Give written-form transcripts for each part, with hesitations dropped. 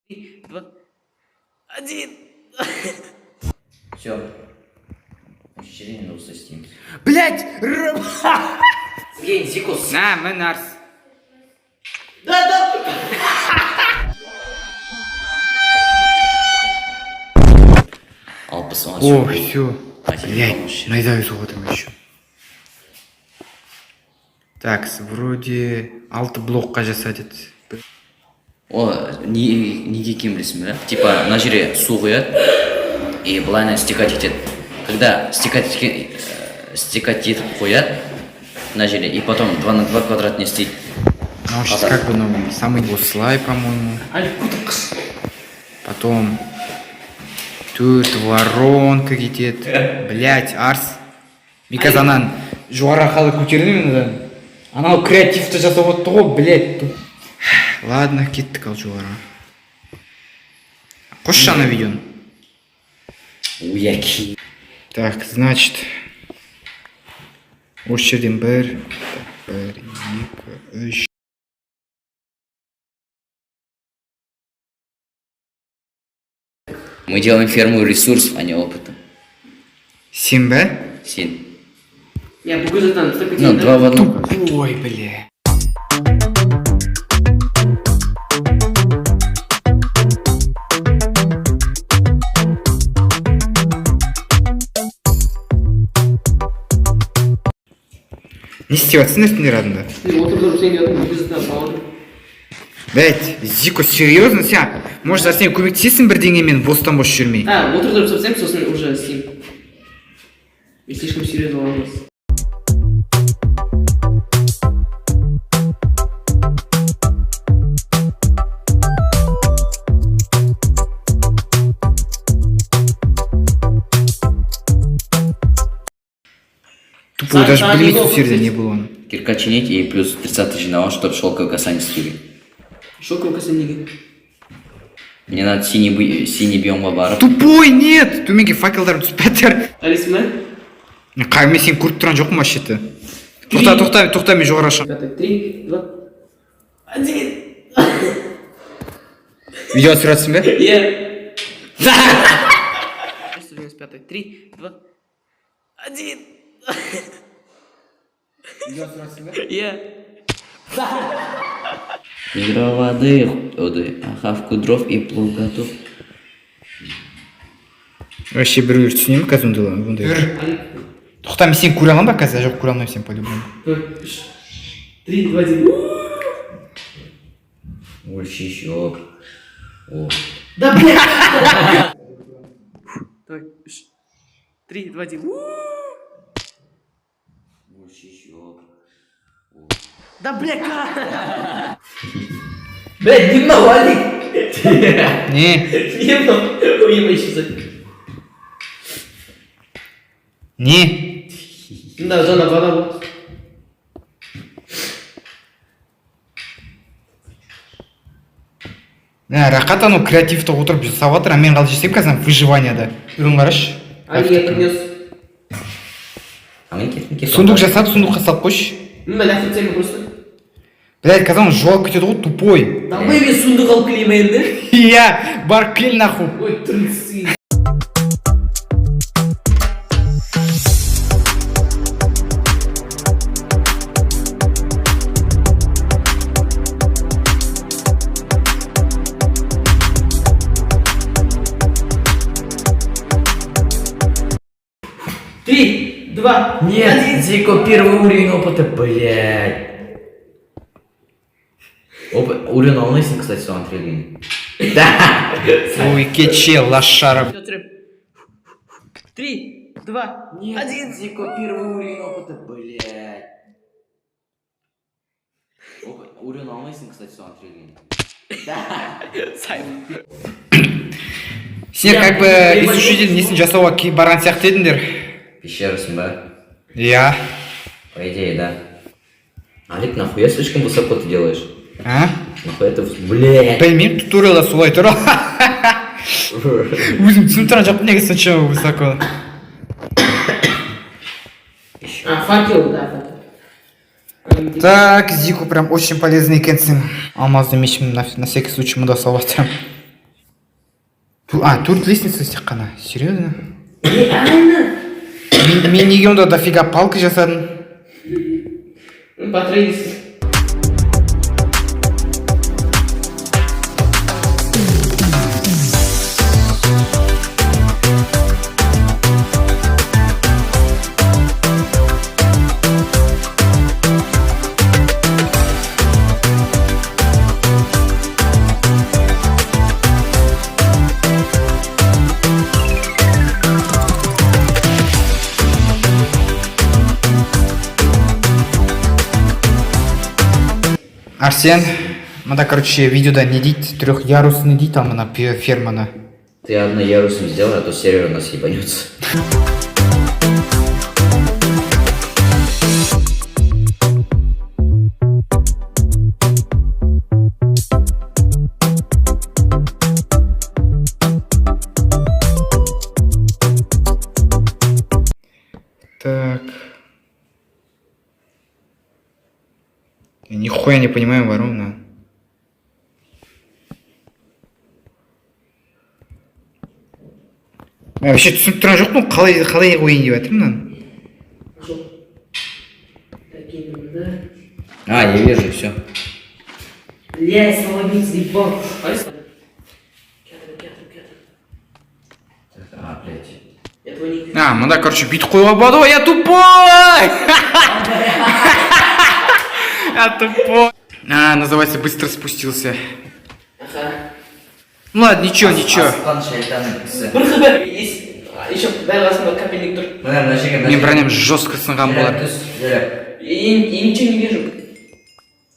2, 1. Все. Ощущение на Steam. Блять! Сгей, Зикус. На, мен Арс. Ал посмотри. О, все. Блять, найдаю золотом еще. Так, вроде 6 блокқа жасадет. О, неге кем білесің бе? Типа, на жере су құяды, и былайына стекать етеді. Когда стекать етіп қояды на жере, и потом 2 на 2 квадрат не істейді. Ну, сейчас как бы, ну, самый слай, по-моему. Потом тут воронка кетет. Блять, Арс. Мен қазір анан жоғары қалай көтердім енді. Анау креативті жасап отты ғой, блять. Ладно, кеттік ал жоғары. Қосшы ана видеоны. Уяки. Так, значит, осы жерден 1, 2, 3. Мы делаем ферму ресурсов, а не опыта. Сен бе? Сен. Я бугы там столько Ну, 2 в 1. Ой, бля. Не істеп жатсың үстінде радында? Отырдым сен дедім бугы там бауырым. Блять, Зико, серьезно сен? Может, сен көмектесесің бірдеңемен бостан бос жүрмей? Отырдым совсем, сосын уже сен. И слишком серьезно вопрос. Тупо даже близко в сердце не было. Кирка чинить и плюс 30 жиновал, чтобы шелковый касание стили. Шоковый касание. Мне надо синий биомға барып. Тупой, нет! Төменге факелдар түспәттер. Алисың ба? Мен сені көріп тұрған жоқпын вообще-то. Тоқта, мен жоғары шығам. 3, 2, 1. Видео түсіріп жатсың бе? Е. 3, 2, 1. Видео түсіріп жатсың бе? Е. Ведро воды, охавку дров и плуг готов. Вообще біреулер түсіне ме қазір ондай? Тоқта, мен сені көре аламын ба қазір? Жоқ, көре алмаймын сені по-любому. 3, 2, 1. Ульщищок. Да блядь! Давай, 3, 2, 1. Ульщищок. Да блядь! Блядь, дымно вали! Не, Дымно! Уебай исчезать. не. Да, зона вода вот. Рақат анау креативті отырып жасап жатыр, мен қалай жасаймын қазір выживанияда. Үрін қарашы. Я принес. А мен кеттім. Сундук жасап, сундукқа салып қойшы. Блядь, офицер просто. Блядь, қазір он жоғалып кетеді ғой, тупой. Да мы весь сундук алып келейін енді. Иә, бар кел нахуй. Ой, трынсы. Три, два, Нет, Зико, первый уровень опыта, блядь. Уровень алмайсың, кстати, соған тірелген. Да! Ой, кече, лошара. 3, 2, Нет, 1. Зико, первый уровень опыта, блядь. Уровень алмайсың, кстати, соған тірелген. Да! Сендер как бы изучитель несін жасауға барған сияқты едіңдер. Пещерасың ба? Иә. По идее, да. Алик, нахуя слишком высоко ты делаешь? А? Нахуя это... Блядь! Білмеймін, туториалда солай тұр. Өзім түсініп тұрған жоқпын неге соншама высоко. Факел, да, факел. Так, Зику прям очень полезный екенсің. Алмазды мешім на всякий случай мұнда салып жатырмын. Төрт лестница тек қана. Серьезно? Реально? Мен неге онда дофига палка жасадым? Потрейдись. Арсен, мында, короче, видеода не дейді, трехъярусный дейді, а мына ферманы. Ты одноярусным сделай, а то сервер у нас ебанется. Так. Я нихуя не понимаю, ворона. Мен вообще түсініп тұрған жоқпын, қалай қойын деп жатырмын мынаны. Пошел. Такие да. А, я вижу, все. Блядь, сломиться, ебал. А, блядь. Я твой ник. Мында, короче, бүйтіп қоюға болады ғой, я тупой! Я тупой. Называется, быстро спустился. Ага. Ну ладно, ничего. Аспан шайтаны кісі. Бір хабар есть. Еще дәл қасында капельник тұр. Мына мына жерге Мен броням жестко сынған болар. Я ничего не вижу.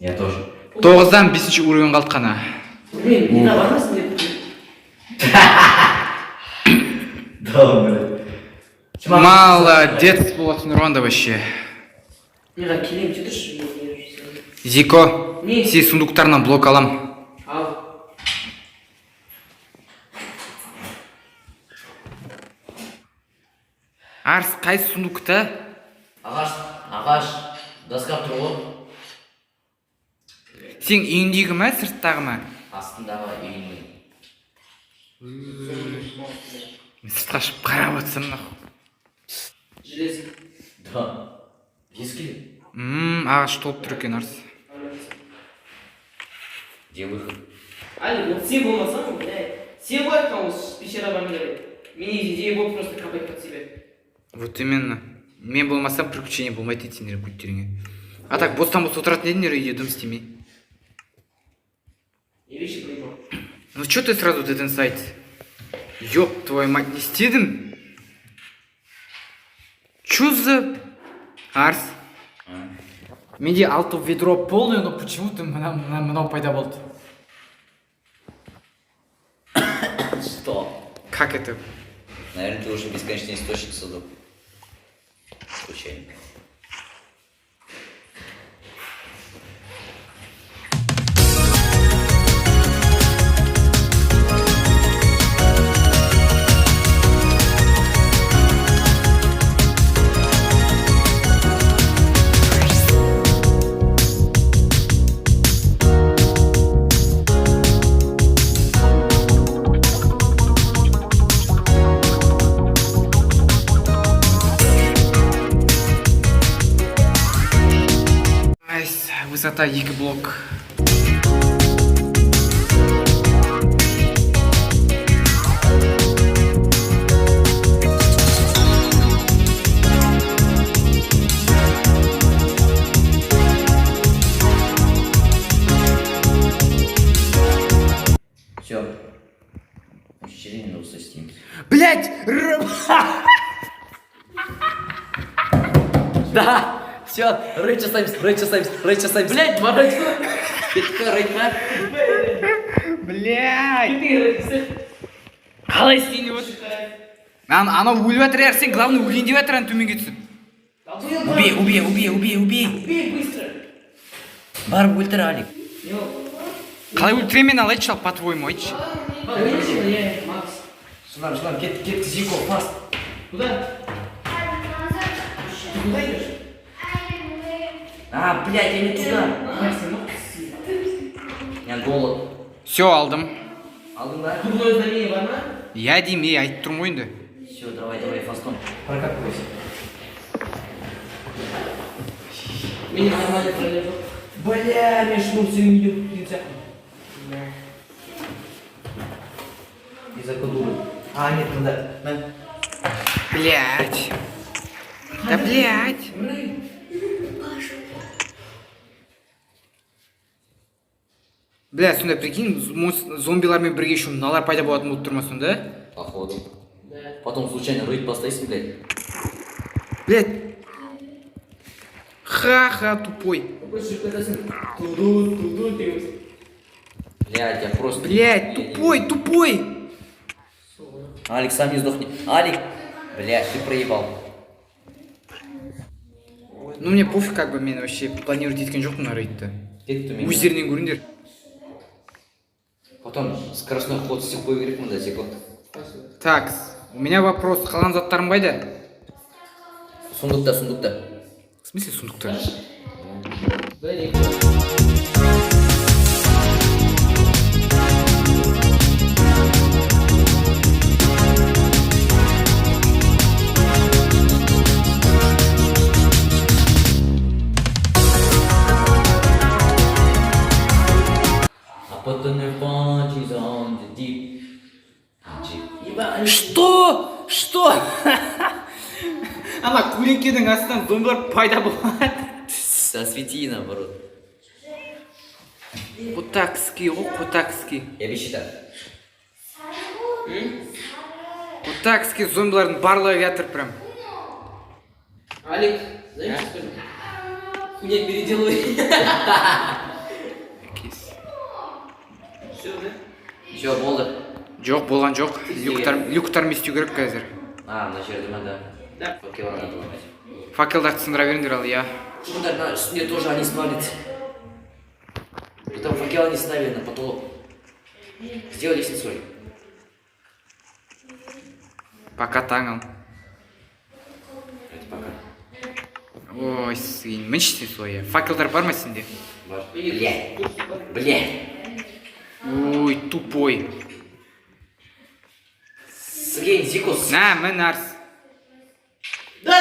Я тоже. 9-дан 5-ші уровень қалды қана. Блин, не бармасын деп. Да, блядь. Молодец, болатын Нұрванда вообще. Неға келем жүрші. Зико, Не? сен сундуктарынан блок алам. Ал. Арс, қайсы сундукта? Ағаш, доска тұр ғой. Сен үйіндегі ма, сырттағы ма? Астындағы үйінің. Мен сыртқа шығып қарап отырсам нахуй. Железо. Да. Ески. Ағаш толып тұр екен, Арс. Где выход? Али, вот сен болмасаң, блядь. Сен ғой айтқан осы пещераға мен идея болып просто копать под себя. Вот именно. Мен болмасам приключение болмайды дейді сендер күттеріңе. А так, бостан бос отыратын едіңдер үйде дым істемей. И вещи проебал. Ну чё ты сразу дед инсайт? Ёб твою мать, не істедім? Чё за... Арс? Менде 6 ведро полное, но почему-то мынау пайда болды. Что? Как это? Наверное, ты уже бесконечный источник создал. Случайно. Высота 2 блок. Все. Ощущение на стим. Блять! Да! Все, рейд часаемся. Блядь, дворец. Кетті рейд ма? Блять! Қалай істейін деп отыр? Анау өліп жатыр, Арсен, главное өлейін деп жатыр, төменге түсіп. Убей. Убей быстро. Барып өлтір, Алик. Қалай өлтіремен алайыншы, ал по-твоему, айтшы. Конечно, я Макс. Жылам, кет, Зико, фаст. Куда? Ты куда идешь? А, блядь, я не туда. Я голод. Все, алдым. Алдың ба? Дурное знамение бар ма? Я деймін, айтып тұрмын ғой енді. Все, давай, фастон. Прокатывайся. Меня нормально пролежал. Бля, мен шнур сенің үйде кеткен сияқты. Из-за кодуры. А, нет, надо. Блять. Да блять. Бля, сонда прикинь, зомбилармен бірге еще мыналар пайда болатын болып тұр ма сонда? Походу. Да. Потом случайно рейд поставишь, блядь. Блять. Ха-ха, тупой. Больше когда-то туду, ты. Блядь, я просто... Блять, тупой. Алик, сам не сдохни. Алик! Блядь, ты проебал. Ну мне пофиг, как бы, мен вообще планировать еткен жоқпын на рейдті. Кетті мен. Өздерінен көріңдер. Потом скоростной ход істеп қою керек мында секунд. Так, у меня вопрос. Қалған заттарым қайда? Сундукта. В смысле сундукта? Что? Ана көлеңкенің астынан зомбилар пайда болады. Освети наоборот. Котакский, Котакский. Я бесчитаю. Котакский зомбилардың барлығы жатыр прям. Алик, знаешь, что ли? Хуйня переделывай. Все, да? Все, болды. Жоқ, болған жоқ. Люктармен істеу керек қазір. А, мына жерде ма, да? Да. Факелдарды атылмайды. Факелдарды сындыра беріңдер ал, иә. Чудо, на үстіне тоже они смотрят. Там факел они ставили на потолок. Сделай лестницу. Пока таң ал. Это пока. Ой, сын, міншісін солай. Факелдар бар ма сенде? Блядь. Ой, тупой. Сгень, Зикус. На, мін арс. Да.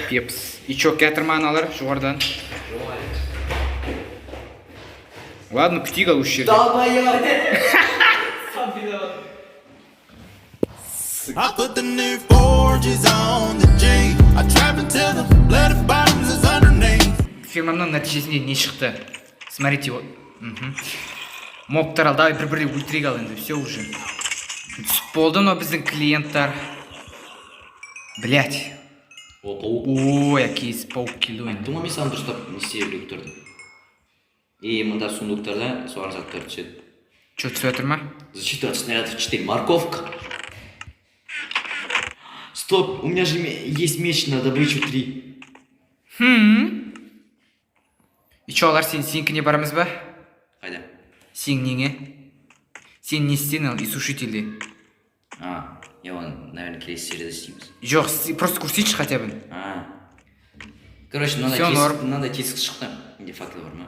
Пепс. И чё, кетір ма аналар жоғардан? Ладно, күтейік ал осы жерде. Сам виноват. I put the new forges on the G. I trap until the bloody bottoms is underneath. Фирмамның нәтижесінде не шықты? Смотрите, вот. Мобтар ал, давай бір-бірде өлтірек ал енді, все уже. Түсіп болды мынау біздің клиенттар. Блять. О, паук. Ой, әкейс паук келді енді. Думай, мен саған дұрыстап не істей люктарды. И мында сундуктарда соған заттар түседі. Чё, түсіп жатыр ма? Защита от снарядов 4. Морковка. Стоп, у меня же есть меч на добычу 3. И чё, алар сенікіне барамыз ба? Қайда? Сен неге? Сен не істедің ал, иссушительде? А, я вон, наверное, келесі серияда істейміз. Жоқ, просто көрсетші хотя бы. А. Короче, Всё норм. мынандай тесік шықты. Менде факел бар ма?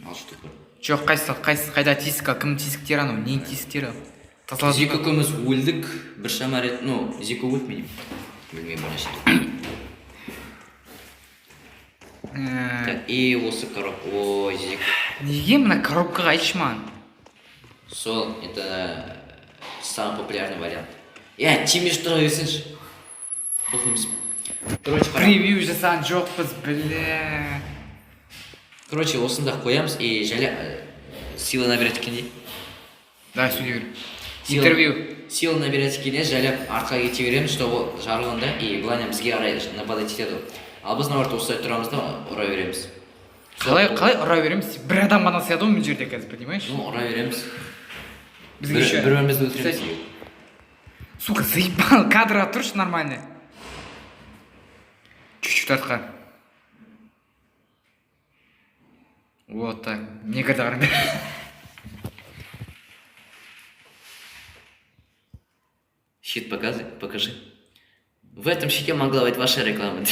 Ал штук бар. Жоқ, қайда тесік ал, кім тесіктер анау? Не тесіктер ал? Зико көміз өлдік, біршама рет, ну, Зико өлді менем. Білмеймін бір нәрсе. Так, и осы коробка. Ой, Зико. Неге мына коробкаға айтшы маған? Сол, это самый популярный вариант. Тиме что берсеңші. Бұқымыз. Короче, Превью жасаған жоқпыз, бля. Короче, осында қоямыз и жәле сила набирать еткенде. Давай, сөйлей бер. Интервью. Сила набирать еткенде жәлеп артқа кете береміз, чтобы жарылғанда и былайна бізге қарай нападать етеді. Ал біз наоборот осылай тұрамыз да ұра береміз. Қалай ұра береміз? Бір адам ғана сыяды ғой мына жерде қазір, понимаешь? Ну, ұра береміз. Бізге еще... Бір-бірімізді өлтіреміз. Сука, заебал, кадрға тұршы нормально. Чуть-чуть артқа. Вот так. Мне когда қараңдар. Щит покажи. В этом щите могла быть ваша реклама.